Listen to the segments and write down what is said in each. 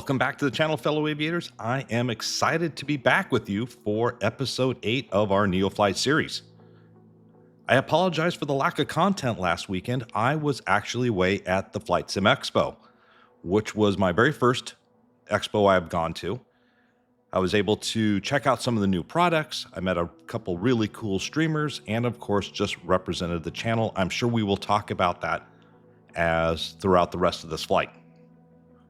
Welcome back to the channel, fellow aviators. I am excited to be back with you for episode 8 of our NeoFly series. I apologize for the lack of content last weekend. I was actually away at the Flight Sim Expo, which was my very first expo I've gone to. I was able to check out some of the new products. I met a couple really cool streamers and of course just represented the channel. I'm sure we will talk about that as throughout the rest of this flight.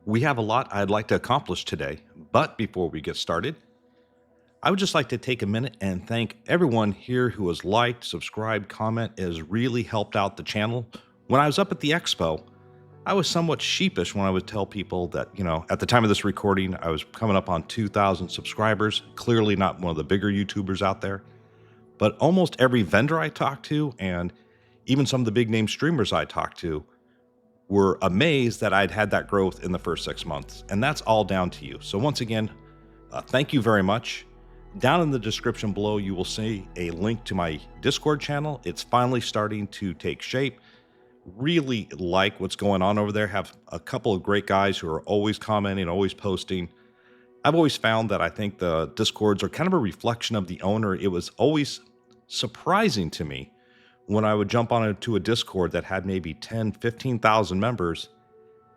We have a lot I'd like to accomplish today, but before we get started, I would just like to take a minute and thank everyone here who has liked, subscribed, comment. It has really helped out the channel. When I was up at the expo, I was somewhat sheepish when I would tell people that, at the time of this recording, I was coming up on 2,000 subscribers, clearly not one of the bigger YouTubers out there. But almost every vendor I talked to, and even some of the big name streamers I talked to, were amazed that I'd had that growth in the first 6 months. And that's all down to you. So once again, thank you very much. Down in the description below, you will see a link to my Discord channel. It's finally starting to take shape. Really like what's going on over there. Have a couple of great guys who are always commenting, always posting. I've always found that I think the Discords are kind of a reflection of the owner. It was always surprising to me when I would jump onto a Discord that had maybe 10, 15,000 members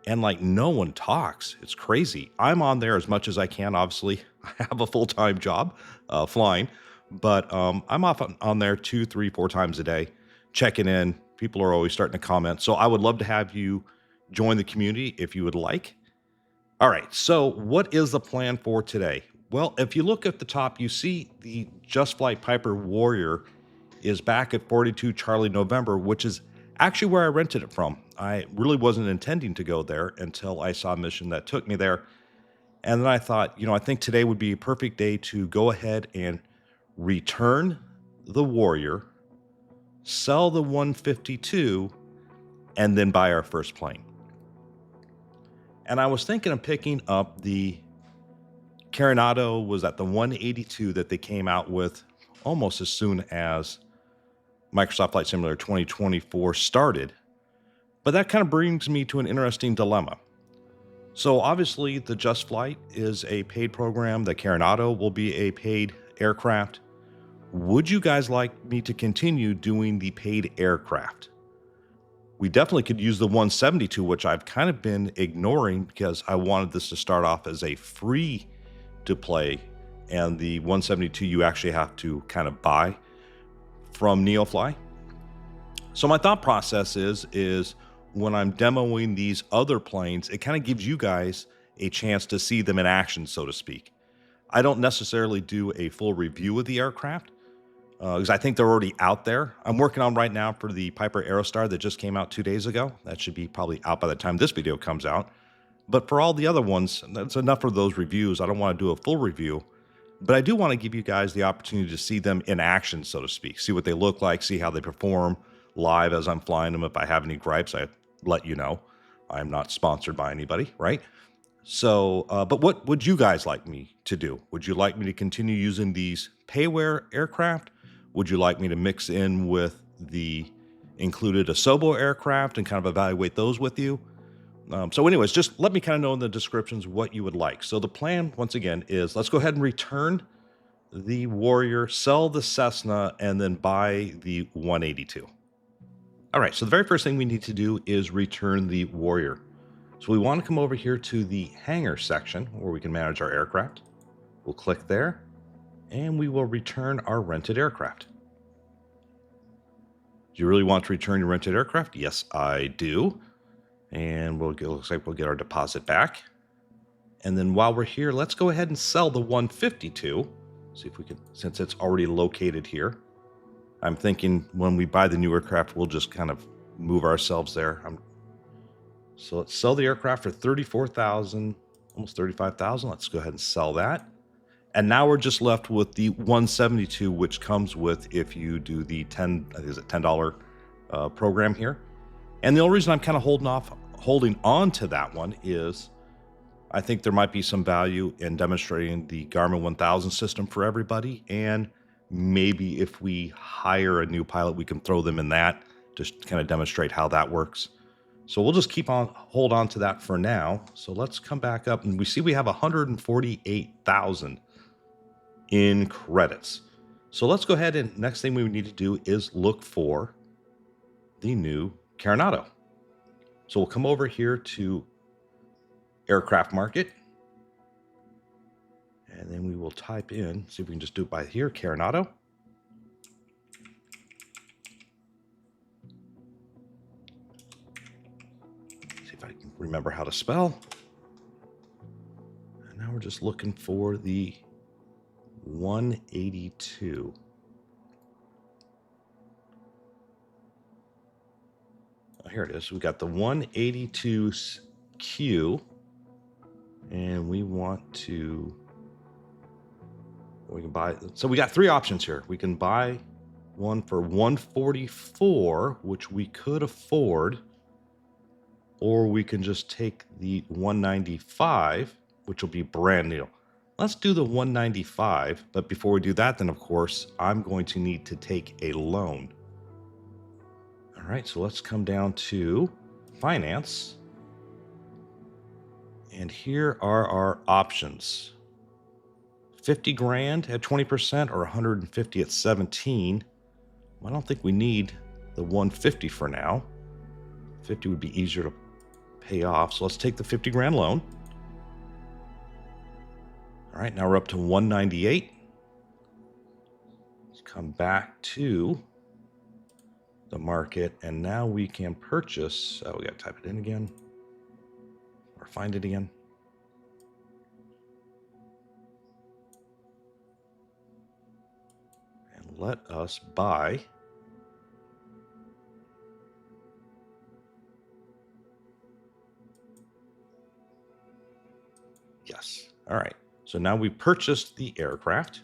and like no one talks. It's crazy. I'm on there as much as I can. Obviously, I have a full-time job flying, but I'm often on there 2, 3, 4 times a day, checking in. People are always starting to comment. So I would love to have you join the community if you would like. All right, so what is the plan for today? Well, if you look at the top, you see the Just Flight Piper Warrior is back at 42 Charlie November, which is actually where I rented it from. I really wasn't intending to go there until I saw a mission that took me there. And then I thought, I think today would be a perfect day to go ahead and return the Warrior, sell the 152, and then buy our first plane. And I was thinking of picking up the Carenado, was at the 182 that they came out with almost as soon as Microsoft Flight Simulator 2024 started. But that kind of brings me to an interesting dilemma. So obviously the Just Flight is a paid program. The Carenado will be a paid aircraft. Would you guys like me to continue doing the paid aircraft? We definitely could use the 172, which I've kind of been ignoring because I wanted this to start off as a free to play, and the 172 you actually have to kind of buy from NeoFly. So my thought process is when I'm demoing these other planes, it kind of gives you guys a chance to see them in action, so to speak. I don't necessarily do a full review of the aircraft because I think they're already out there. I'm working on right now for the Piper Aerostar that just came out 2 days ago. That should be probably out by the time this video comes out. But for all the other ones, that's enough for those reviews. I don't want to do a full review. But I do want to give you guys the opportunity to see them in action, so to speak. See what they look like, see how they perform live as I'm flying them. If I have any gripes, I let you know. I'm not sponsored by anybody, right? So, but what would you guys like me to do? Would you like me to continue using these payware aircraft? Would you like me to mix in with the included Asobo aircraft and kind of evaluate those with you? So anyways, just let me kind of know in the descriptions what you would like. So the plan, once again, is let's go ahead and return the Warrior, sell the Cessna, and then buy the 182. All right, so the very first thing we need to do is return the Warrior. So we want to come over here to the hangar section where we can manage our aircraft. We'll click there, and we will return our rented aircraft. Do you really want to return your rented aircraft? Yes, I do. And looks like we'll get our deposit back. And then while we're here, let's go ahead and sell the 152. See if we can, since it's already located here. I'm thinking when we buy the new aircraft, we'll just kind of move ourselves there. So let's sell the aircraft for $34,000, almost $35,000. Let's go ahead and sell that. And now we're just left with the 172, which comes with if you do the $10 program here. And the only reason I'm kind of holding on to that one is I think there might be some value in demonstrating the Garmin 1000 system for everybody. And maybe if we hire a new pilot, we can throw them in that, just kind of demonstrate how that works. So we'll just hold on to that for now. So let's come back up, and we see we have 148,000 in credits. So let's go ahead, and next thing we need to do is look for the new Carenado. So we'll come over here to aircraft market, and then we will type in, see if we can just do it by here, Carenado. See if I can remember how to spell. And now we're just looking for the 182. Oh, here it is. We got the 182Q, and we want to, we can buy, so we got three options here. We can buy one for 144, which we could afford, or we can just take the 195, which will be brand new. Let's do the 195, but before we do that, then of course, I'm going to need to take a loan. All right, so let's come down to finance. And here are our options. 50 grand at 20% or 150 at 17. Well, I don't think we need the 150 for now. 50 would be easier to pay off. So let's take the 50 grand loan. All right, now we're up to 198. Let's come back to the market, and now we can purchase. Oh, we got to type it in again or find it again. And let us buy yes. All right. So now we purchased the aircraft.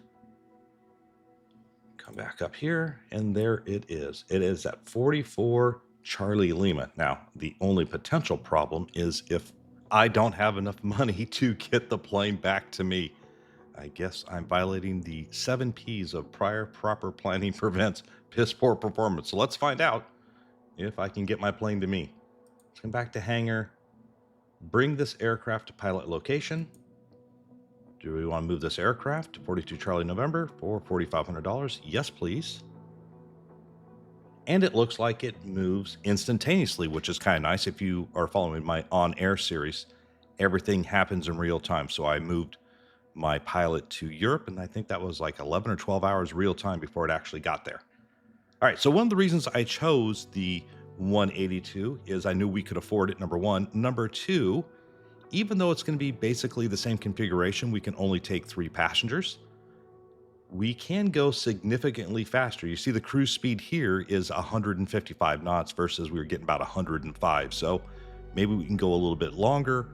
Come back up here, and there it is. It is at 44 Charlie Lima. Now, the only potential problem is if I don't have enough money to get the plane back to me. I guess I'm violating the 7 Ps of prior proper planning prevents piss poor performance. So let's find out if I can get my plane to me. Let's come back to hangar, bring this aircraft to pilot location. Do we want to move this aircraft to 42 Charlie November for $4,500? Yes, please. And it looks like it moves instantaneously, which is kind of nice. If you are following my on-air series, everything happens in real time. So I moved my pilot to Europe, and I think that was like 11 or 12 hours real time before it actually got there. All right, so one of the reasons I chose the 182 is I knew we could afford it, number one. Number two, even though it's going to be basically the same configuration, we can only take 3 passengers. We can go significantly faster. You see the cruise speed here is 155 knots versus we were getting about 105. So maybe we can go a little bit longer,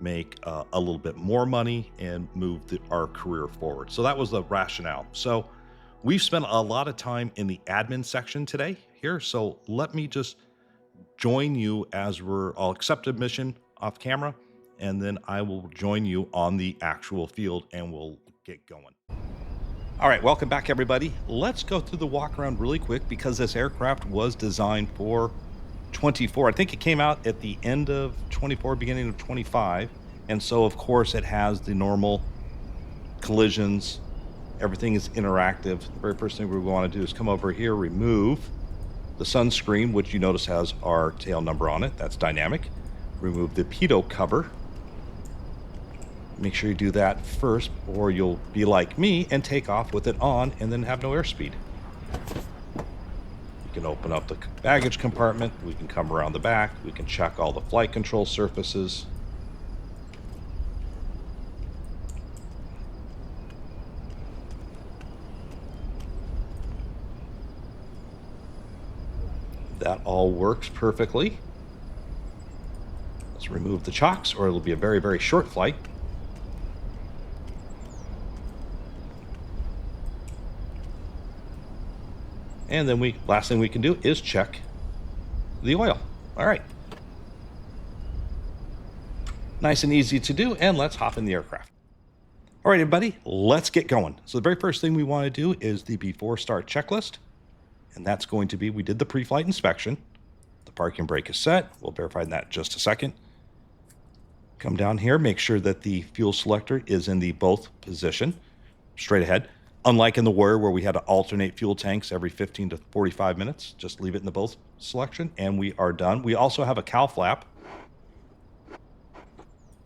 make a little bit more money, and move our career forward. So that was the rationale. So we've spent a lot of time in the admin section today here. So let me just join you as I'll accept admission off camera, and then I will join you on the actual field and we'll get going. All right, welcome back, everybody. Let's go through the walk around really quick because this aircraft was designed for 24. I think it came out at the end of 24, beginning of 25. And so, of course, it has the normal collisions. Everything is interactive. The very first thing we want to do is come over here, remove the sunscreen, which you notice has our tail number on it. That's dynamic. Remove the pitot cover. Make sure you do that first, or you'll be like me and take off with it on and then have no airspeed. You can open up the baggage compartment. We can come around the back. We can check all the flight control surfaces. That all works perfectly. Let's remove the chocks, or it'll be a very, very short flight. And then last thing we can do is check the oil. All right. Nice and easy to do, and let's hop in the aircraft. All right, everybody, let's get going. So the very first thing we want to do is the before start checklist. And that's going to be, we did the pre-flight inspection. The parking brake is set. We'll verify that in just a second. Come down here, make sure that the fuel selector is in the both position, straight ahead. Unlike in the Warrior where we had to alternate fuel tanks every 15 to 45 minutes, just leave it in the both selection and we are done. We also have a cow flap.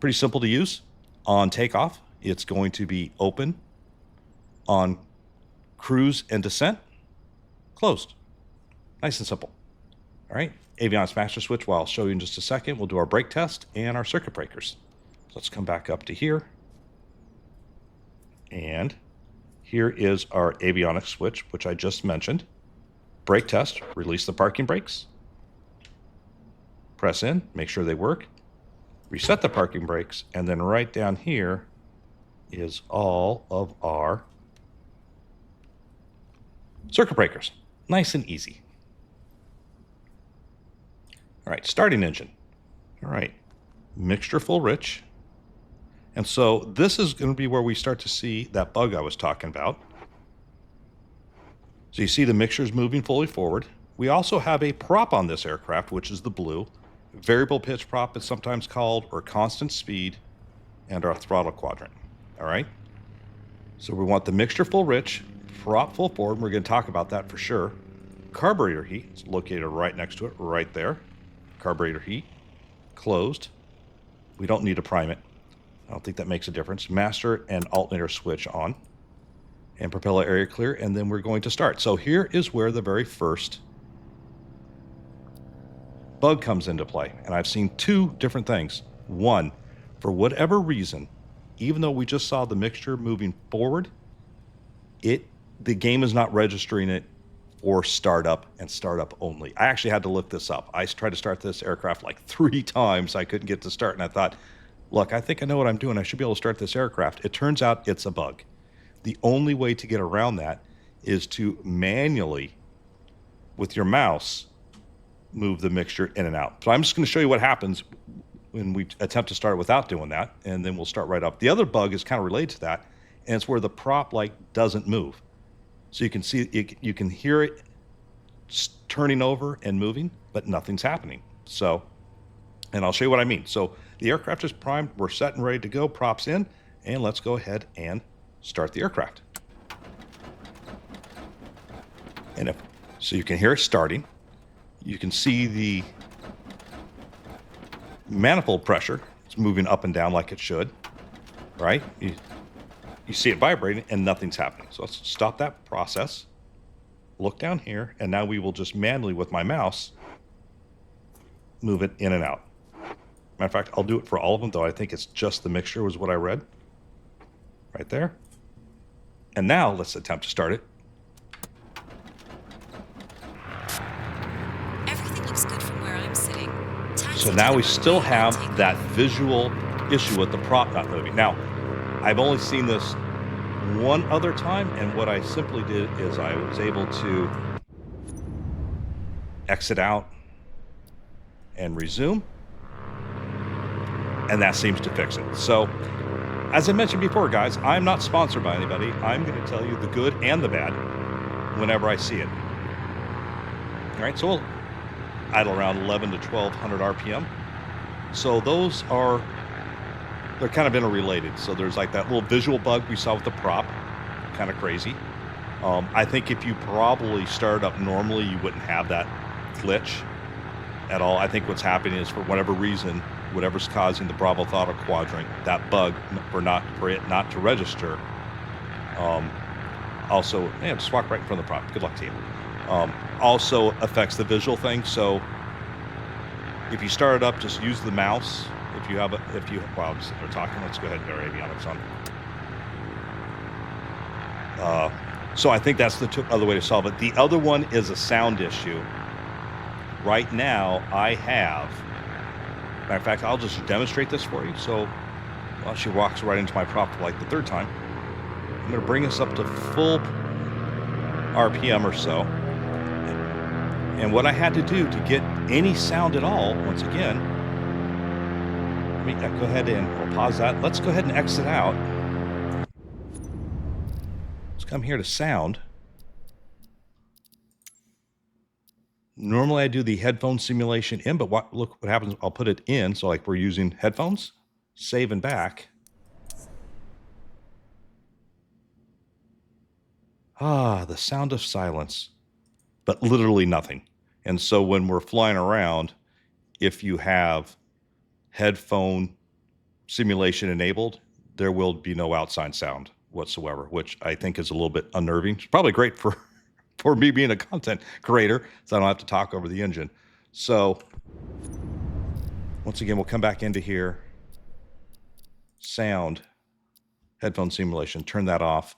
Pretty simple to use. On takeoff, it's going to be open. On cruise and descent, closed. Nice and simple. All right, avionics master switch, well, I'll show you in just a second. We'll do our brake test and our circuit breakers. So let's come back up to here. And here is our avionics switch, which I just mentioned. Brake test, release the parking brakes. Press in, make sure they work. Reset the parking brakes, and then right down here is all of our circuit breakers. Nice and easy. All right, starting engine. All right, mixture full rich. And so this is going to be where we start to see that bug I was talking about. So you see the mixture is moving fully forward. We also have a prop on this aircraft, which is the blue. Variable pitch prop, it's sometimes called, or constant speed, and our throttle quadrant. All right? So we want the mixture full rich, prop full forward. We're going to talk about that for sure. Carburetor heat, it's located right next to it, right there. Carburetor heat, closed. We don't need to prime it. I don't think that makes a difference. Master and alternator switch on. And propeller area clear, and then we're going to start. So here is where the very first bug comes into play. And I've seen two different things. One, for whatever reason, even though we just saw the mixture moving forward, the game is not registering it for startup and startup only. I actually had to look this up. I tried to start this aircraft like 3 times. I couldn't get to start, and I thought, look, I think I know what I'm doing. I should be able to start this aircraft. It turns out it's a bug. The only way to get around that is to manually, with your mouse, move the mixture in and out. So I'm just going to show you what happens when we attempt to start without doing that, and then we'll start right up. The other bug is kind of related to that, and it's where the prop light doesn't move. So you can see, you can hear it turning over and moving, but nothing's happening. So, and I'll show you what I mean. So the aircraft is primed, we're set and ready to go, props in, and let's go ahead and start the aircraft. And so you can hear it starting. You can see the manifold pressure. It's moving up and down like it should, right? You see it vibrating and nothing's happening. So let's stop that process. Look down here, and now we will just manually, with my mouse, move it in and out. Matter of fact, I'll do it for all of them, though I think it's just the mixture was what I read. Right there. And now let's attempt to start it. Everything looks good from where I'm sitting. So now we still have that visual issue with the prop not moving. Now, I've only seen this one other time, and what I simply did is I was able to exit out and resume, and that seems to fix it. So, as I mentioned before, guys, I'm not sponsored by anybody. I'm going to tell you the good and the bad whenever I see it. All right, so we'll idle around 11 to 1200 RPM. So those are, they're kind of interrelated. So there's like that little visual bug we saw with the prop, kind of crazy. I think if you probably started up normally, you wouldn't have that glitch at all. I think what's happening is, for whatever reason, whatever's causing the Bravo throttle quadrant, that bug for it not to register. Also, just walk right in front of the prop. Good luck to you. Also affects the visual thing. So if you start it up, just use the mouse. Wow, I'm sitting there talking. Let's go ahead and get our avionics on. So I think that's the other way to solve it. The other one is a sound issue. Right now, I have, matter of fact, I'll just demonstrate this for you. So, well, she walks right into my prop for like the 3rd time. I'm going to bring us up to full RPM or so. And what I had to do to get any sound at all, once again, let me go ahead and we'll pause that. Let's go ahead and exit out. Let's come here to sound. Normally I do the headphone simulation in, but look what happens. I'll put it in. So like we're using headphones, save and back. The sound of silence, but literally nothing. And so when we're flying around, if you have headphone simulation enabled, there will be no outside sound whatsoever, which I think is a little bit unnerving. It's probably great for me being a content creator, so I don't have to talk over the engine. So once again, we'll come back into here, sound, headphone simulation, turn that off.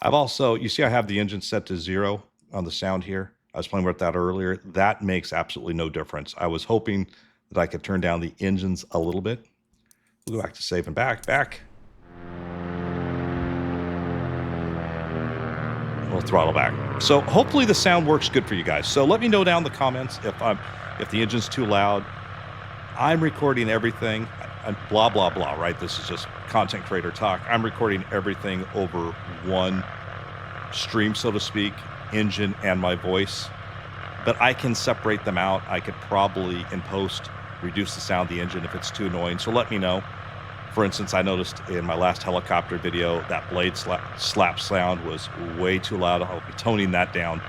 I've also, you see I have the engine set to 0 on the sound here. I was playing with that earlier. That makes absolutely no difference. I was hoping that I could turn down the engines a little bit. We'll go back to save and back. We'll throttle back. So hopefully the sound works good for you guys. So let me know down in the comments if the engine's too loud. I'm recording everything, blah, blah, blah, right? This is just content creator talk. I'm recording everything over one stream, so to speak, engine and my voice. But I can separate them out. I could probably, in post, reduce the sound of the engine if it's too annoying. So let me know. For instance, I noticed in my last helicopter video that blade slap sound was way too loud. I'll be toning that down.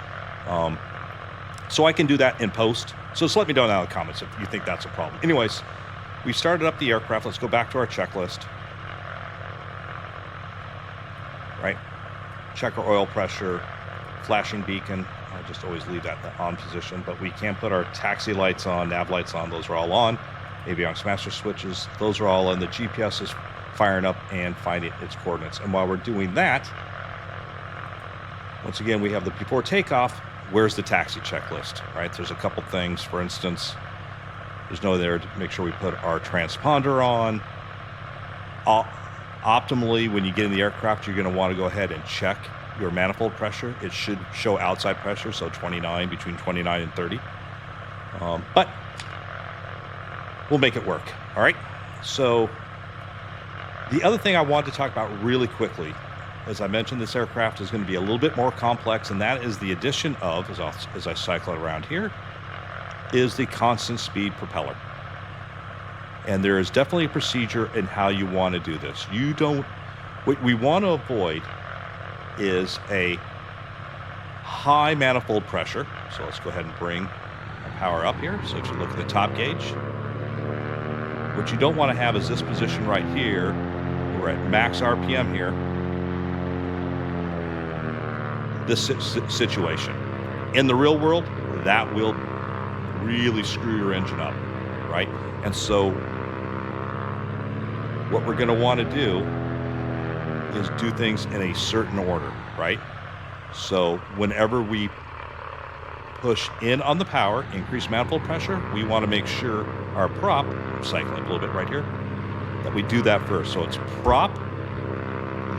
So I can do that in post. So just let me know down in the comments if you think that's a problem. Anyways, we started up the aircraft. Let's go back to our checklist. Right? Check our oil pressure, flashing beacon. I just always leave that on position, but we can put our taxi lights on, nav lights on. Those are all on. Avionics master switches, those are all on. The GPS is firing up and finding its coordinates. And while we're doing that, once again, we have the before takeoff, where's the taxi checklist, right? There's a couple things. For instance, there's no there to make sure we put our transponder on. Optimally, when you get in the aircraft, you're going to want to go ahead and check your manifold pressure. It should show outside pressure, so 29, between 29 and 30. But we'll make it work, all right? So the other thing I wanted to talk about really quickly, as I mentioned, this aircraft is going to be a little bit more complex, and that is the addition of, as I cycle it around here, is the constant speed propeller. And there is definitely a procedure in how you want to do this. What we want to avoid is a high manifold pressure. So let's go ahead and bring our power up here. So if you look at the top gauge, what you don't want to have is this position right here. We're at max RPM here. This situation. In the real world, that will really screw your engine up, right? And so what we're going to want to do is do things in a certain order, right? So whenever we push in on the power, increase manifold pressure, we want to make sure our prop, cycling a little bit right here, that we do that first. So it's prop,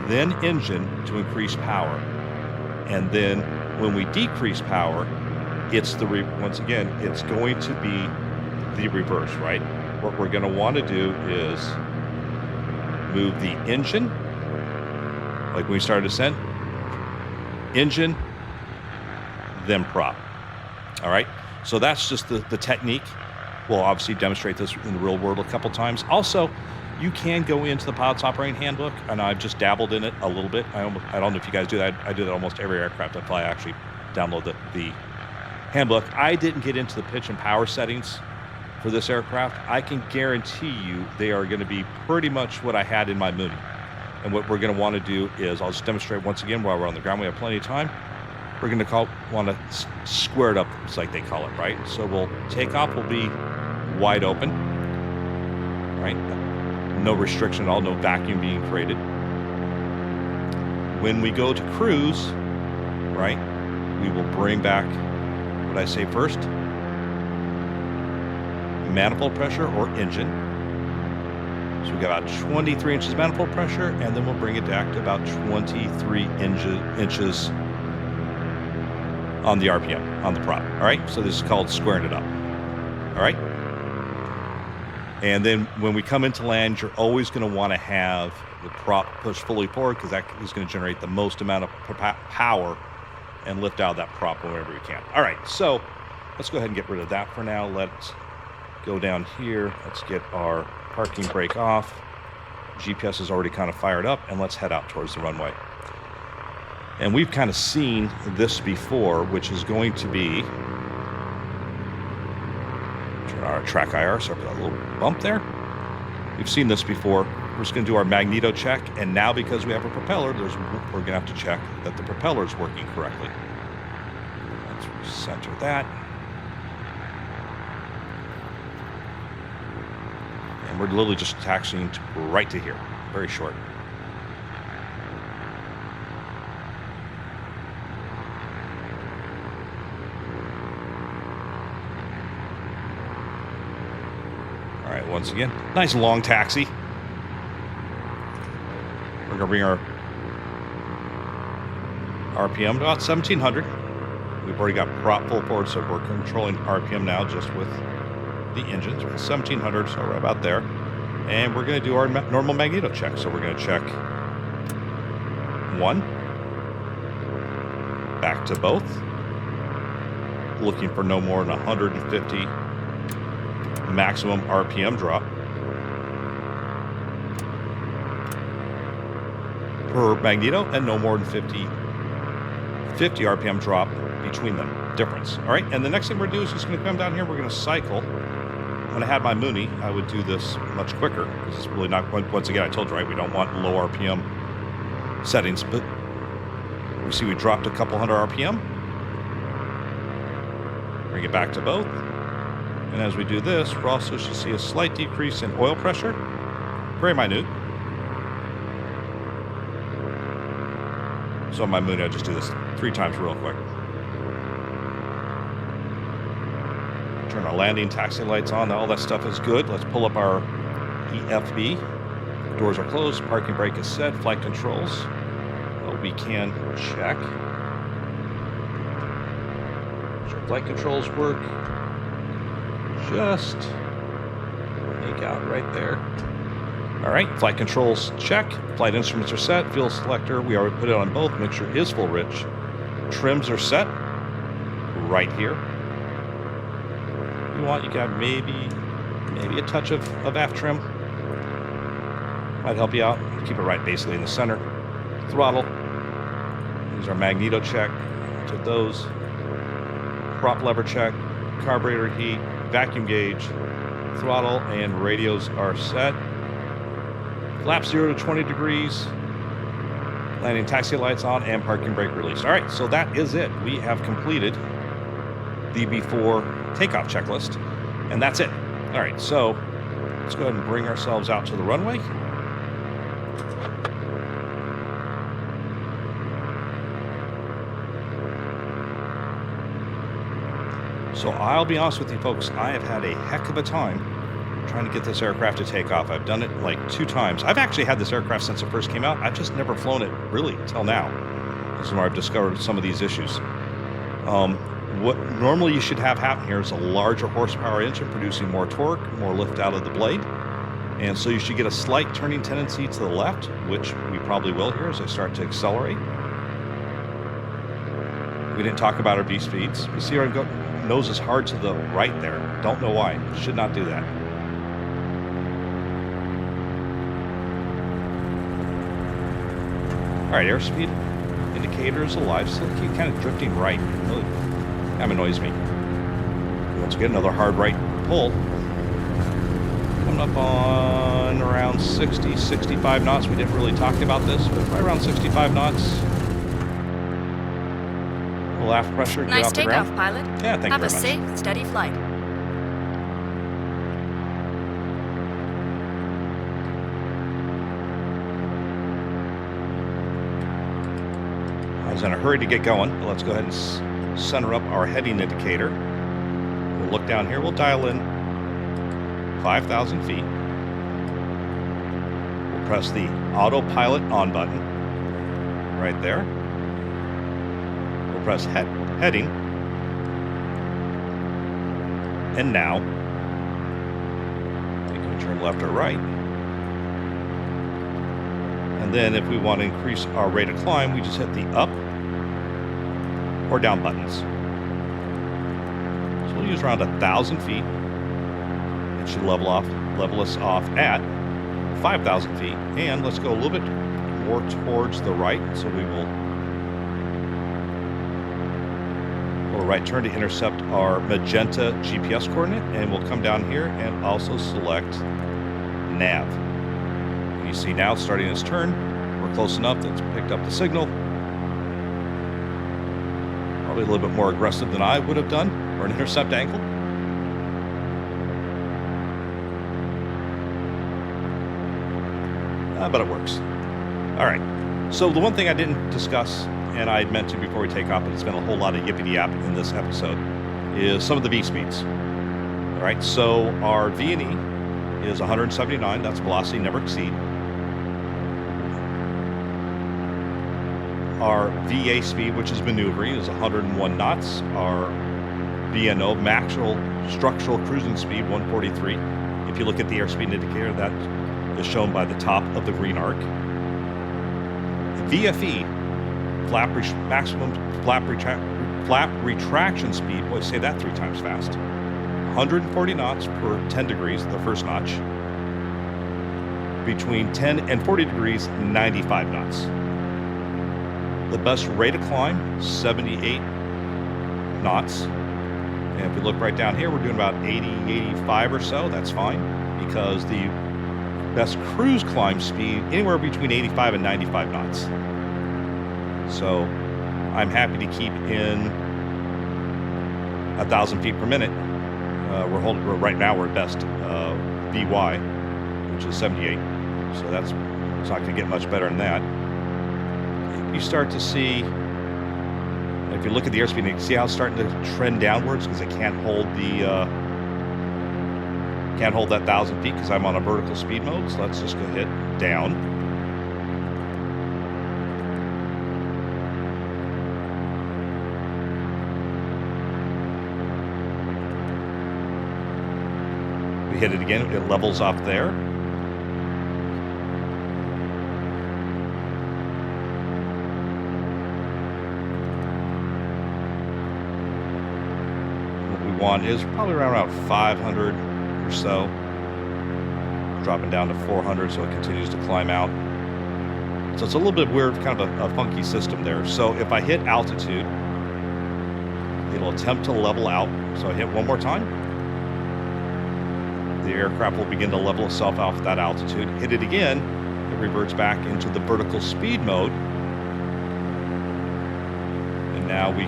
then engine to increase power. And then when we decrease power, it's once again, it's going to be the reverse, right? What we're going to want to do is move the engine, like when we start descent, engine, then prop. All right, so that's just the technique. We'll obviously demonstrate this in the real world a couple times. Also, you can go into the pilot's operating handbook, and I've just dabbled in it a little bit. I don't know if you guys do that. I do that almost every aircraft I fly. I actually download the handbook. I didn't get into the pitch and power settings for this aircraft. I can guarantee you they are going to be pretty much what I had in my Mooney. And what we're going to want to do is, I'll just demonstrate once again while we're on the ground. We have plenty of time. We're going to want to square it up, it's like they call it, right? So takeoff will be wide open, right? No restriction at all, no vacuum being created. When we go to cruise, right, we will bring back, what I say first, manifold pressure or engine. So we got about 23 inches manifold pressure, and then we'll bring it back to about 23 inches on the RPM, on the prop. All right, so this is called squaring it up. All right. And then when we come into land, you're always going to want to have the prop pushed fully forward, because that is going to generate the most amount of power and lift out that prop whenever you can. All right, so let's go ahead and get rid of that for now. Let's go down here. Let's get our parking brake off. GPS is already kind of fired up, and let's head out towards the runway. And we've kind of seen this before, which is going to be, turn our track IR, so I put a little bump there. We've seen this before. We're just going to do our magneto check, and now because we have a propeller, we're going to have to check that the propeller is working correctly. Let's center that. And we're literally just taxiing right to here. Very short. All right, once again, nice long taxi. We're going to bring our RPM to about 1700. We've already got prop full forward, so we're controlling RPM now just with the engines. We're at 1700, so we're about there. And we're going to do our normal magneto check. So we're going to check 1, back to both, looking for no more than 150 maximum RPM drop per magneto, and no more than 50 RPM drop between them difference. All right, and the next thing we're doing is just going to come down here. We're going to cycle. When I had my Mooney, I would do this much quicker because it's really not. Once again, I told you, right, we don't want low RPM settings, but we see we dropped a couple hundred RPM. Bring it back to both, and as we do this, we also should see a slight decrease in oil pressure, very minute. So on my Mooney, I just do this 3 times real quick. Turn our landing, taxi lights on. All that stuff is good. Let's pull up our EFB. Doors are closed. Parking brake is set. Flight controls. Well, we can check. Sure, flight controls work. Just make out right there. All right, flight controls check. Flight instruments are set. Fuel selector, we already put it on both. Mixture is full rich. Trims are set right here. You want, you got maybe a touch of aft trim. Might help you out. Keep it right basically in the center. Throttle. Use our magneto check to those. Prop lever check. Carburetor heat. Vacuum gauge. Throttle and radios are set. Flap 0 to 20 degrees. Landing taxi lights on and parking brake release. All right, so that is it. We have completed the before takeoff checklist, and that's it. All right, so let's go ahead and bring ourselves out to the runway. So I'll be honest with you folks, I have had a heck of a time trying to get this aircraft to take off. I've done it like 2 times. I've actually had this aircraft since it first came out. I've just never flown it really till now. This is where I've discovered some of these issues. What normally you should have happen here is a larger horsepower engine producing more torque, more lift out of the blade. And so you should get a slight turning tendency to the left, which we probably will here as I start to accelerate. We didn't talk about our V speeds. You see where I'm going? Nose is hard to the right there. Don't know why. Should not do that. All right, airspeed indicator is alive, so keep kind of drifting right. Really kind of annoys me. Once again, another hard right pull. Coming up on around 60, 65 knots. We didn't really talk about this, but right around 65 knots. A little aft pressure. Get Nice off the takeoff, ground. pilot. Yeah, thank you Have a very much. safe, steady flight. I was in a hurry to get going, but let's go ahead and center up our heading indicator. We'll look down here. We'll dial in 5,000 feet. We'll press the autopilot on button right there. We'll press heading. And now you can turn left or right. And then if we want to increase our rate of climb, we just hit the up or down buttons. So We'll use around 1,000 feet. It should level us off at 5,000 feet. And let's go a little bit more towards the right. So we will right turn to intercept our magenta GPS coordinate, and we'll come down here and also select nav. And you see now starting its turn. We're close enough that it's picked up the signal. Probably a little bit more aggressive than I would have done for an intercept angle. But it works. All right. So the one thing I didn't discuss, and I meant to before we take off, but it's been a whole lot of yippity-yap in this episode, is some of the V speeds. All right. So our V&E is 179. That's velocity never exceed. Our VA speed, which is maneuvering, is 101 knots. Our VNO, maximum structural cruising speed, 143. If you look at the airspeed indicator, that is shown by the top of the green arc. VFE, maximum flap retraction speed, boy, say that 3 times fast. 140 knots per 10 degrees, the first notch. Between 10 and 40 degrees, 95 knots. The best rate of climb, 78 knots. And if we look right down here, we're doing about 80, 85 or so. That's fine, because the best cruise climb speed, anywhere between 85 and 95 knots. So I'm happy to keep in 1,000 feet per minute. Right now we're at best VY, which is 78. So it's not going to get much better than that. You start to see, if you look at the airspeed, you can see how it's starting to trend downwards because it can't hold that 1,000 feet because I'm on a vertical speed mode. So let's just go hit down. We hit it again, it levels off there. One is probably around about 500 or so, dropping down to 400, so it continues to climb out. So it's a little bit weird, kind of a funky system there. So if I hit altitude, it'll attempt to level out. So I hit one more time. The aircraft will begin to level itself out at that altitude. Hit it again, it reverts back into the vertical speed mode. And now we're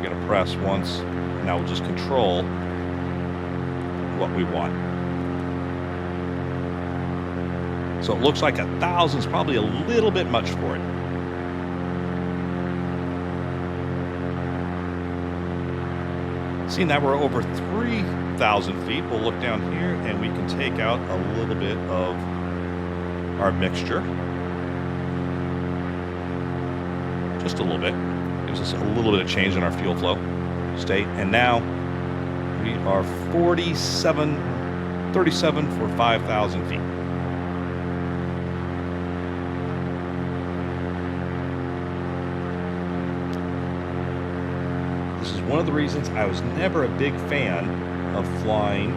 going to press once. Now we'll just control what we want. So it looks like 1,000 is probably a little bit much for it. Seeing that we're over 3,000 feet, we'll look down here and we can take out a little bit of our mixture. Just a little bit. Gives us a little bit of change in our fuel flow state, and now we are 37 for 5,000 feet. This is one of the reasons I was never a big fan of flying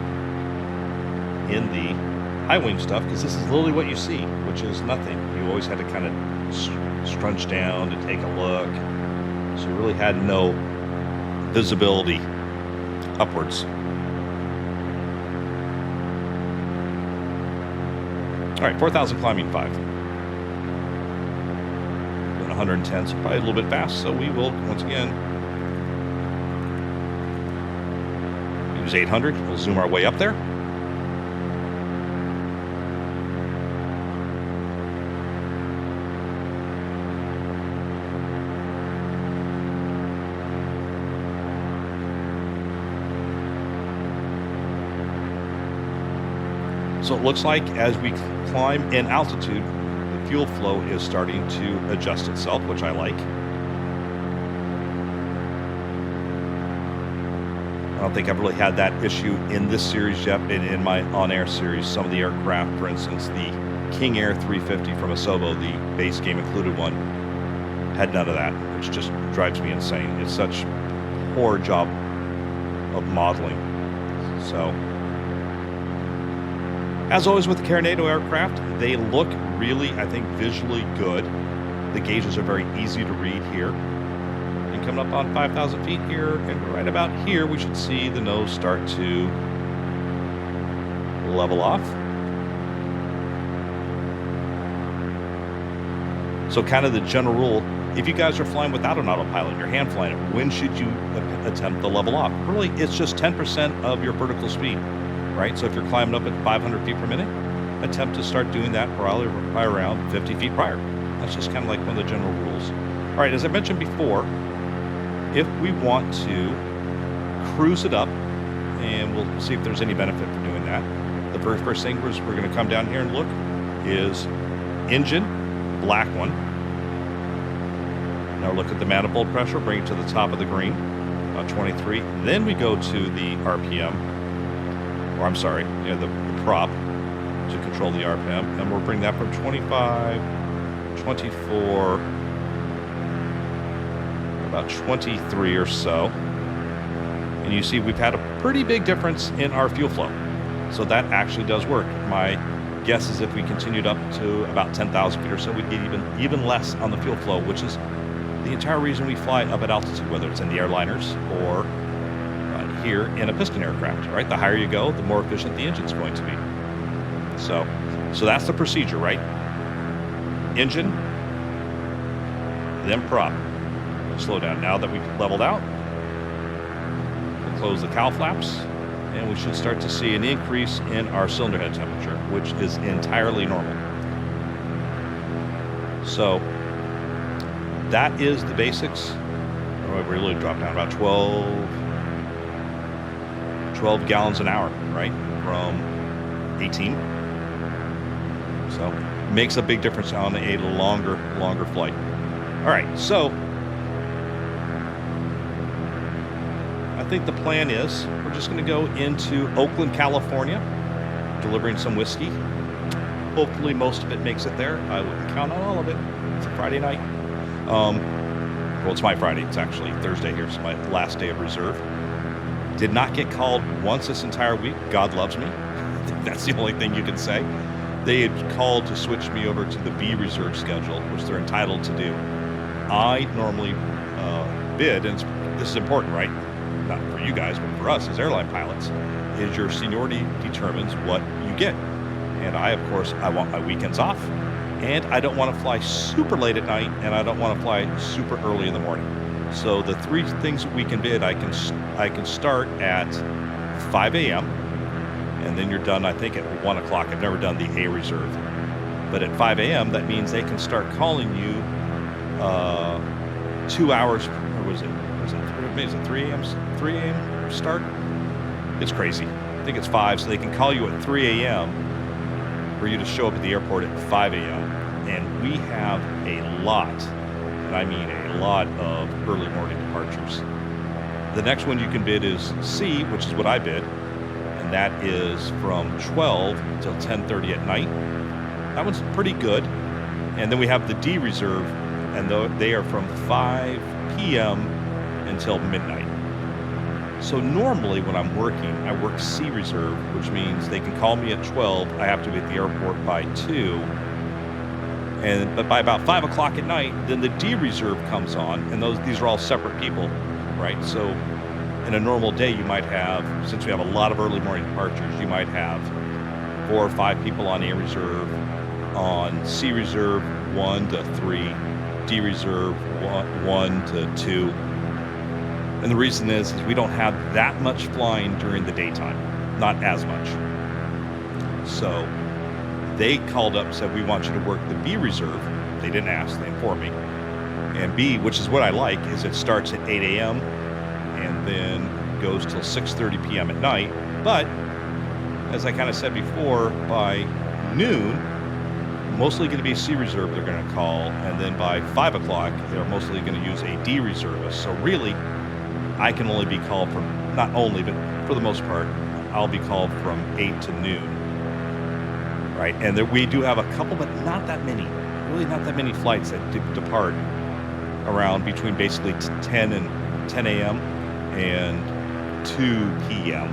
in the high wing stuff, because this is literally what you see, which is nothing. You always had to kind of scrunch down to take a look, so you really had no visibility upwards. All right, 4,000 climbing 5. Doing 110, so probably a little bit fast. So we will, once again, use 800. We'll zoom our way up there. So it looks like as we climb in altitude, the fuel flow is starting to adjust itself, which I like. I don't think I've really had that issue in this series yet, but in my on-air series, some of the aircraft, for instance, the King Air 350 from Asobo, the base game included one, had none of that, which just drives me insane. It's such poor job of modeling. So, as always with the Carenado aircraft, they look really, I think, visually good. The gauges are very easy to read here. And coming up on 5,000 feet here, and right about here, we should see the nose start to level off. So kind of the general rule, if you guys are flying without an autopilot, you're hand flying it, when should you attempt to level off? Really, it's just 10% of your vertical speed, right? So if you're climbing up at 500 feet per minute, attempt to start doing that probably by around 50 feet prior. That's just kind of like one of the general rules. All right, as I mentioned before, if we want to cruise it up, and we'll see if there's any benefit for doing that, the very first thing we're going to come down here and look is engine, black one. Now look at the manifold pressure, bring it to the top of the green, about 23. Then we go to the RPM, or I'm sorry, the prop to control the RPM, and we'll bring that from 25, 24, about 23 or so. And you see we've had a pretty big difference in our fuel flow. So that actually does work. My guess is if we continued up to about 10,000 feet or so, we'd get even less on the fuel flow, which is the entire reason we fly up at altitude, whether it's in the airliners or here in a piston aircraft, right? The higher you go, the more efficient the engine's going to be. So that's the procedure, right? Engine, then prop. Slow down. Now that we've leveled out, we'll close the cowl flaps, and we should start to see an increase in our cylinder head temperature, which is entirely normal. So that is the basics. We really dropped down about 12 gallons an hour, right? From 18. So makes a big difference on a longer flight. All right, so I think the plan is we're just going to go into Oakland, California, delivering some whiskey. Hopefully most of it makes it there. I wouldn't count on all of it. It's a Friday night. Well, it's my Friday. It's actually Thursday here. It's my last day of reserve. Did not get called once this entire week. God loves me. I think that's the only thing you can say. They had called to switch me over to the B reserve schedule, which they're entitled to do. I normally bid, and this is important, right? Not for you guys, but for us as airline pilots, is your seniority determines what you get. And I want my weekends off, and I don't want to fly super late at night, and I don't want to fly super early in the morning. So the three things that we can bid, I can start at 5 a.m. and then you're done, I think, at 1 o'clock. I've never done the A reserve. But at 5 a.m., that means they can start calling you 2 hours, or was it 3 a.m. start? It's crazy. I think it's 5, so they can call you at 3 a.m. for you to show up at the airport at 5 a.m. And we have a lot, and I mean a lot, of early morning departures. The next one you can bid is C, which is what I bid, and that is from 12 till 10:30 at night. That one's pretty good. And then we have the D reserve, and they are from 5 p.m. until midnight. So normally when I'm working, I work C reserve, which means they can call me at 12. I have to be at the airport by 2. But by about 5 o'clock at night, then the D reserve comes on, and these are all separate people, right? So in a normal day, you might have, since we have a lot of early morning departures, you might have 4 or 5 people on A reserve, on C reserve 1 to 3, D reserve 1 to 2. And the reason is we don't have that much flying during the daytime, not as much. So they called up and said, we want you to work the B reserve. They didn't ask, they informed me. And B, which is what I like, is it starts at 8 a.m. and then goes till 6:30 p.m. at night. But as I kind of said before, by noon, mostly going to be C reserve they're going to call. And then by 5 o'clock, they're mostly going to use a D reservist. So really, I can only be called from, not only, but for the most part, I'll be called from 8 to noon, right? And there, we do have a couple, but not that many, really not that many flights that depart around between basically 10 and 10 a.m. and 2 p.m.,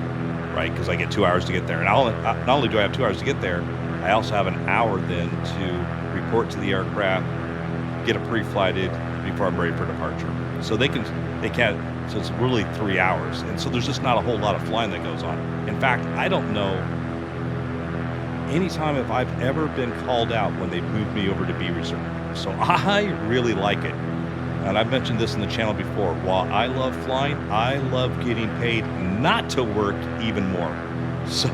right? Because I get 2 hours to get there. And not only do I have 2 hours to get there, I also have an hour then to report to the aircraft, get it pre-flighted before I'm ready for departure. So they can't, so it's really 3 hours. And so there's just not a whole lot of flying that goes on. In fact, I don't know anytime if I've ever been called out when they moved me over to B Reserve. So I really like it. And I've mentioned this in the channel before. While I love flying, I love getting paid not to work even more. So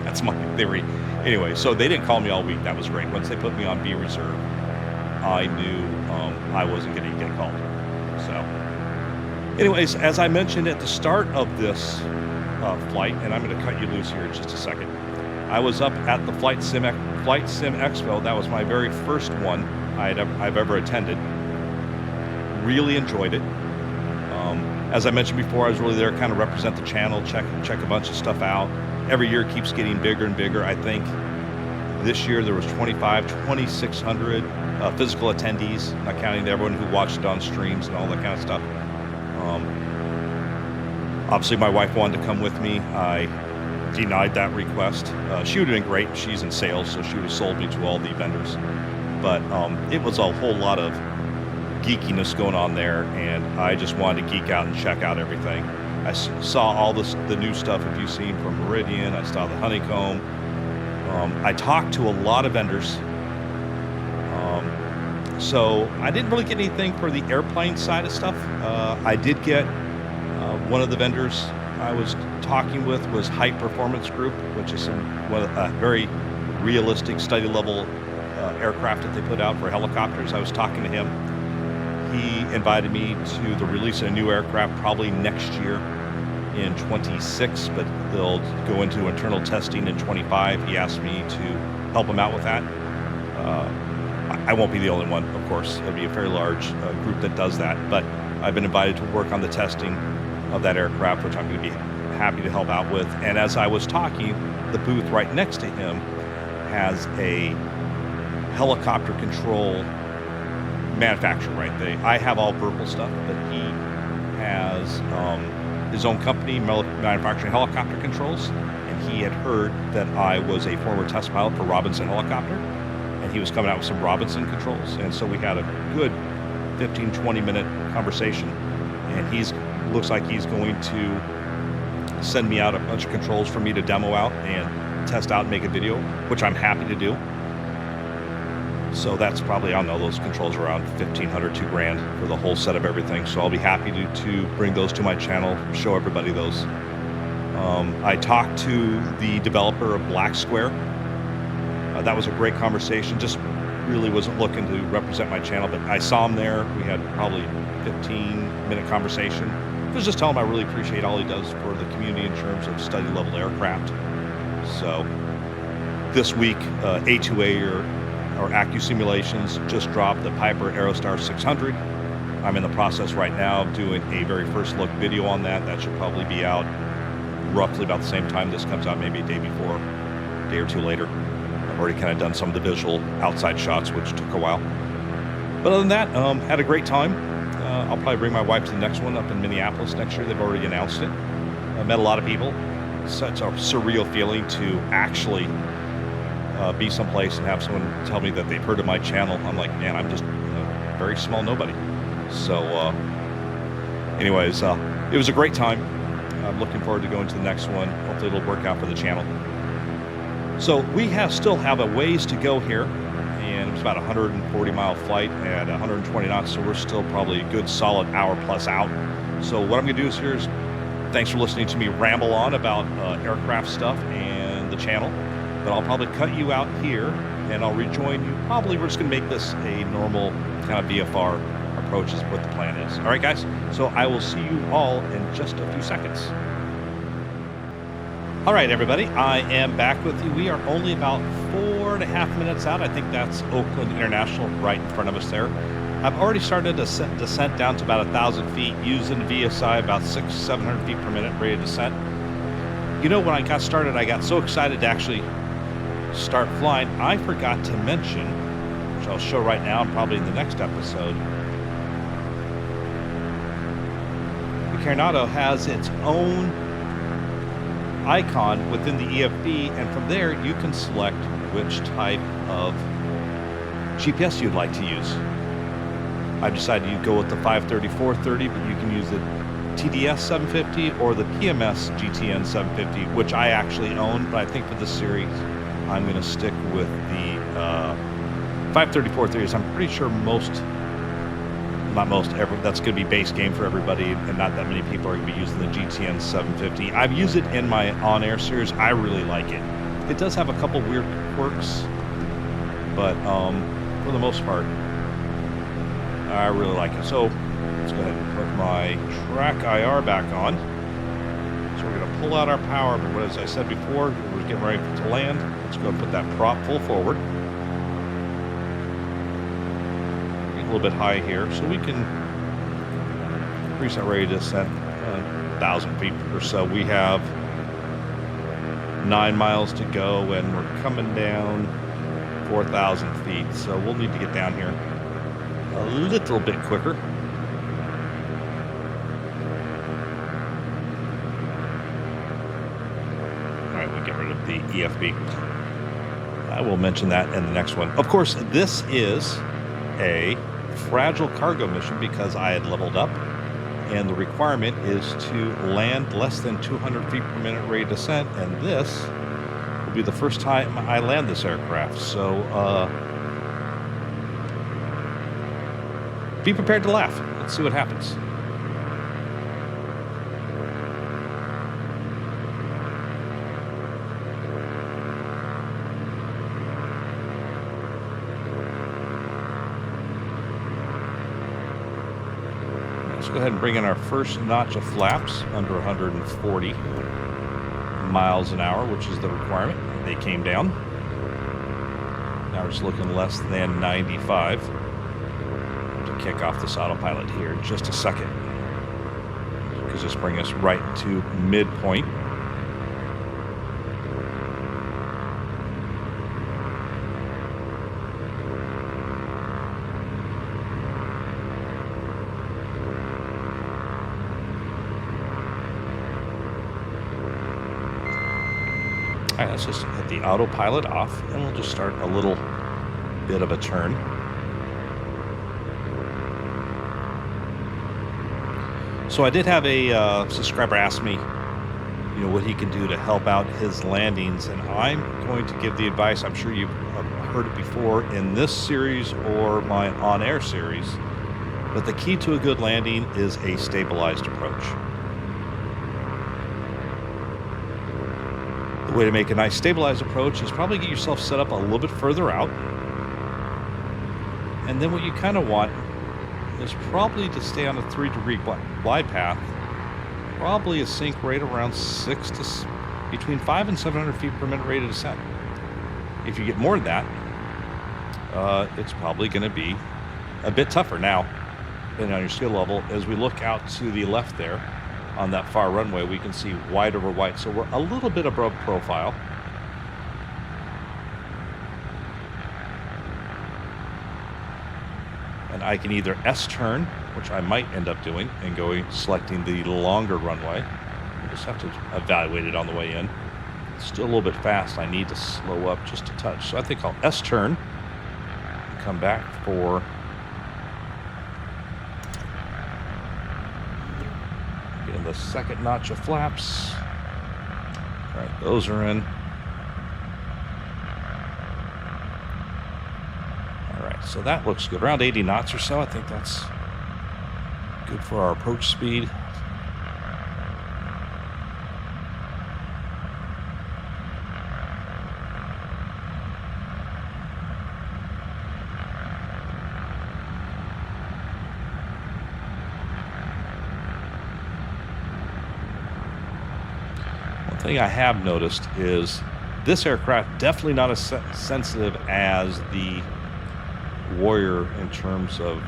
that's my theory. Anyway, so they didn't call me all week. That was great. Once they put me on B Reserve, I knew I wasn't going to get called. So anyways, as I mentioned at the start of this flight, and I'm going to cut you loose here in just a second, I was up at the Flight Sim Expo. That was my very first one I've ever attended. Really enjoyed it. As I mentioned before, I was really there to kind of represent the channel, check a bunch of stuff out. Every year it keeps getting bigger and bigger. I think this year there was 2,600 physical attendees, not counting everyone who watched it on streams and all that kind of stuff. Obviously, my wife wanted to come with me. I denied that request. She would have been great. She's in sales, so she would have sold me to all the vendors. But it was a whole lot of geekiness going on there, and I just wanted to geek out and check out everything. I saw all the new stuff if you've seen from Meridian. I saw the Honeycomb. I talked to a lot of vendors. So I didn't really get anything for the airplane side of stuff. I did get one of the vendors I was talking with was Height Performance Group, which is a very realistic study level aircraft that they put out for helicopters. I was talking to him. He invited me to the release of a new aircraft probably next year in 26, but they'll go into internal testing in 25. He asked me to help him out with that. I won't be the only one, of course. It'll be a fairly large group that does that, but I've been invited to work on the testing of that aircraft, which I'm going to be happy to help out with. And as I was talking, the booth right next to him has a helicopter control manufacturer, right? I have all purple stuff, but he has his own company manufacturing helicopter controls, and he had heard that I was a former test pilot for Robinson Helicopter, and he was coming out with some Robinson controls, and so we had a good 15-20 minute conversation, and looks like he's going to send me out a bunch of controls for me to demo out and test out and make a video, which I'm happy to do. So that's probably, I don't know, those controls are around $1,500, $2,000 for the whole set of everything. So I'll be happy to bring those to my channel, show everybody those. I talked to the developer of Black Square. That was a great conversation. Just really wasn't looking to represent my channel, but I saw him there. We had probably 15-minute conversation. I was just telling him I really appreciate all he does for the community in terms of study level aircraft. So this week, A2A or ACU Simulations just dropped the Piper Aerostar 600. I'm in the process right now of doing a very first look video on that. That should probably be out roughly about the same time this comes out, maybe a day before, a day or two later. I've already kind of done some of the visual outside shots, which took a while. But other than that, had a great time. I'll probably bring my wife to the next one up in Minneapolis next year. They've already announced it. I met a lot of people. Such a surreal feeling to actually be someplace and have someone tell me that they've heard of my channel. I'm like, man, I'm just a very small nobody. So anyways, it was a great time. I'm looking forward to going to the next one. Hopefully it'll work out for the channel. So we still have a ways to go here, and it's about a 140-mile flight at 120 knots, so we're still probably a good solid hour plus out. So what I'm going to do is thanks for listening to me ramble on about aircraft stuff and the channel. But I'll probably cut you out here, and I'll rejoin you. Probably we're just going to make this a normal kind of VFR approach is what the plan is. All right, guys? So I will see you all in just a few seconds. All right, everybody. I am back with you. We are only about 4.5 minutes out. I think that's Oakland International right in front of us there. I've already started a descent down to about 1,000 feet using VSI about 600-700 feet per minute rate of descent. You know, when I got started, I got so excited to actually start flying, I forgot to mention, which I'll show right now and probably in the next episode. We Carenado has its own icon within the EFB, and from there you can select which type of GPS you'd like to use. I've decided to go with the 530/430, but you can use the TDS 750 or the PMS GTN 750, which I actually own, but I think for this series I'm going to stick with the 530/430. I'm pretty sure that's going to be base game for everybody, and not that many people are going to be using the GTN 750. I've used it in my on-air series. I really like it. It does have a couple weird quirks, but for the most part, I really like it. So let's go ahead and put my track IR back on. So we're going to pull out our power, but as I said before, we're getting ready to land. Let's go and put that prop full forward. Get a little bit high here, so we can increase our rate of descent 1,000 feet or so. We have 9 miles to go, and we're coming down 4,000 feet, so we'll need to get down here a little bit quicker. All right, we'll get rid of the EFB. I will mention that in the next one. Of course, this is a fragile cargo mission because I had leveled up, and the requirement is to land less than 200 feet per minute rate of descent, and this will be the first time I land this aircraft. So be prepared to laugh. Let's see what happens. Let's go ahead and bring in our first notch of flaps under 140 miles an hour, which is the requirement. They came down. Now we're just looking less than 95. Kick off this autopilot here in just a second, because this brings us right to midpoint. All right, let's just hit the autopilot off, and we'll just start a little bit of a turn. So I did have a subscriber ask me, what he can do to help out his landings, and I'm going to give the advice. I'm sure you've heard it before in this series or my on-air series, but the key to a good landing is a stabilized approach. The way to make a nice stabilized approach is probably get yourself set up a little bit further out, and then what you kind of want is probably to stay on a 3-degree glide path, probably a sink rate around between 500 and 700 feet per minute rate of descent. If you get more than that, it's probably going to be a bit tougher. Now, depending on your skill level, as we look out to the left there on that far runway, we can see white over white, so we're a little bit above profile. And I can either S-turn, which I might end up doing, and selecting the longer runway. I just have to evaluate it on the way in. It's still a little bit fast. I need to slow up just a touch. So I think I'll S-turn, come back for getting the second notch of flaps. All right, those are in. So that looks good. Around 80 knots or so. I think that's good for our approach speed. One thing I have noticed is this aircraft definitely not as sensitive as the Warrior in terms of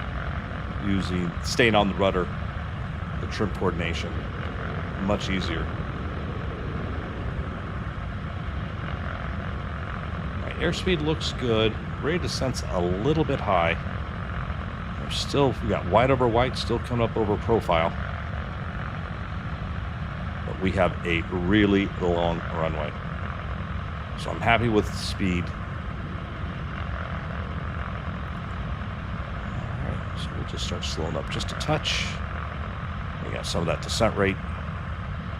staying on the rudder, the trim coordination, much easier. Right, airspeed looks good. Rate of descent's a little bit high. We got white over white still coming up over profile. we have a really long runway. So I'm happy with the speed. All right, so we'll just start slowing up just a touch. We got some of that descent rate.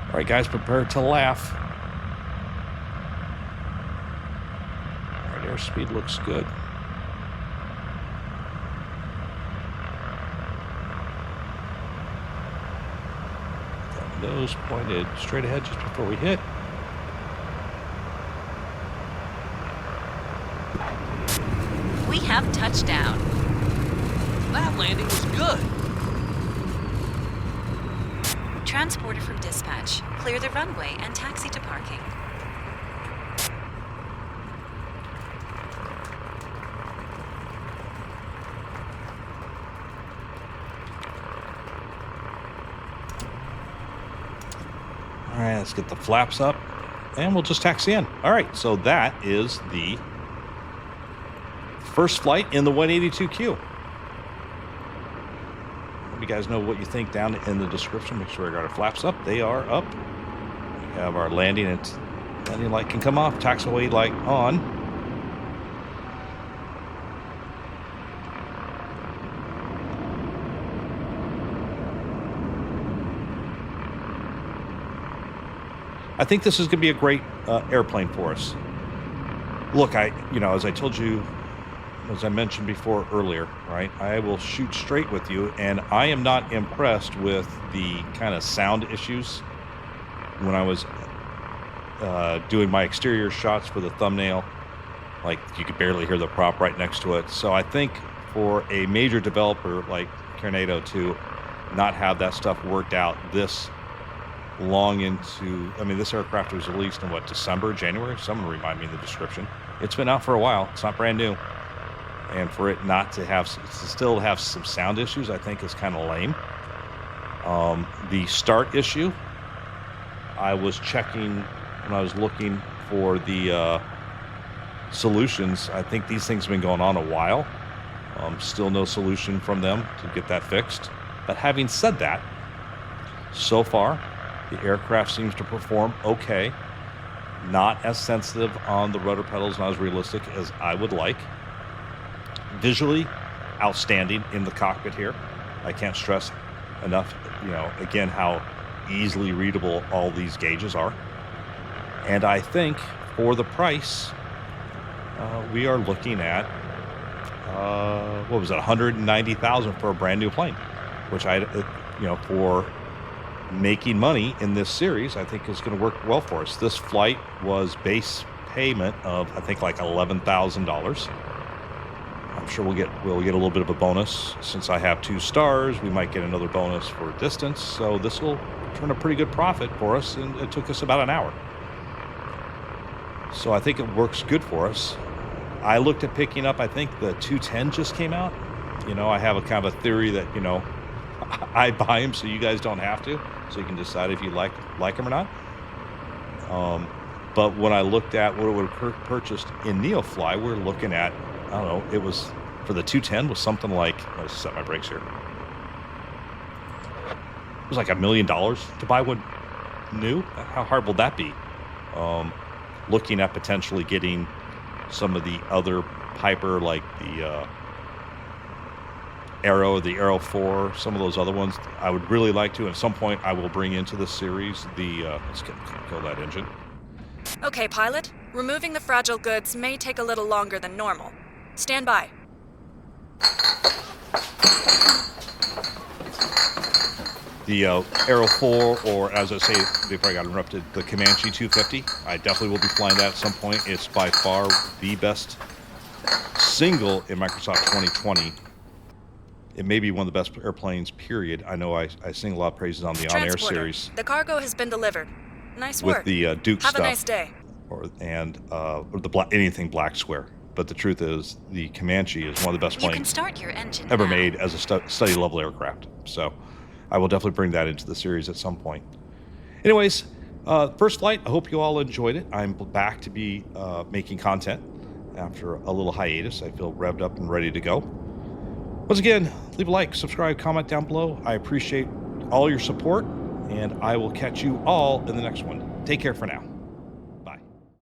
All right, guys, prepare to laugh. All right, airspeed looks good. Nose pointed straight ahead just before we hit. We have touchdown. That landing was good. Transporter from dispatch. Clear the runway and taxi to parking. All right, let's get the flaps up, and we'll just taxi in. All right, so that is the first flight in the 182Q. Let you guys know what you think down in the description. Make sure I got our flaps up. They are up. We have our landing light can come off. Taxiway light on. I think this is going to be a great airplane for us. Look, as I told you, as I mentioned before earlier, right? I will shoot straight with you, and I am not impressed with the kind of sound issues when I was doing my exterior shots for the thumbnail. Like, you could barely hear the prop right next to it. So I think for a major developer like Carenado to not have that stuff worked out this long into, this aircraft was released in December, January? Someone remind me in the description. It's been out for a while. It's not brand new. And for it not to still have some sound issues, I think is kind of lame. The start issue, I was checking when I was looking for the solutions. I think these things have been going on a while. Still no solution from them to get that fixed. But having said that, so far, the aircraft seems to perform okay. Not as sensitive on the rudder pedals, not as realistic as I would like. Visually, outstanding in the cockpit here. I can't stress enough, again, how easily readable all these gauges are. And I think for the price, we are looking at, $190,000 for a brand new plane, which for making money in this series, I think is going to work well for us. This flight was base payment of, I think, like $11,000. I'm sure we'll get a little bit of a bonus. Since I have 2 stars, we might get another bonus for distance. So this will turn a pretty good profit for us, and it took us about an hour. So I think it works good for us. I looked at picking up, I think the 210 just came out. I have a kind of a theory that, I buy them so you guys don't have to, so you can decide if you like them or not. But when I looked at what it would have purchased in NeoFly, we're looking at, I don't know, it was for the 210 was something like, let's set my brakes here. It was like $1 million to buy one new. How hard will that be? Looking at potentially getting some of the other Piper, like the Aero 4, some of those other ones. I would really like to. At some point, I will bring into this series the, let's kill that engine. Okay, pilot. Removing the fragile goods may take a little longer than normal. Stand by. The Aero 4, or as I say, before I got interrupted, the Comanche 250. I definitely will be flying that at some point. It's by far the best single in Microsoft 2020. It may be one of the best airplanes, period. I know I sing a lot of praises on the On-Air series. The cargo has been delivered. Nice with work. The Duke Have stuff. a nice day. Or the anything black square. But the truth is, the Comanche is one of the best You can planes start your engine ever now. made as a study level aircraft. So I will definitely bring that into the series at some point. Anyways, first flight, I hope you all enjoyed it. I'm back to be making content after a little hiatus. I feel revved up and ready to go. Once again, leave a like, subscribe, comment down below. I appreciate all your support, and I will catch you all in the next one. Take care for now.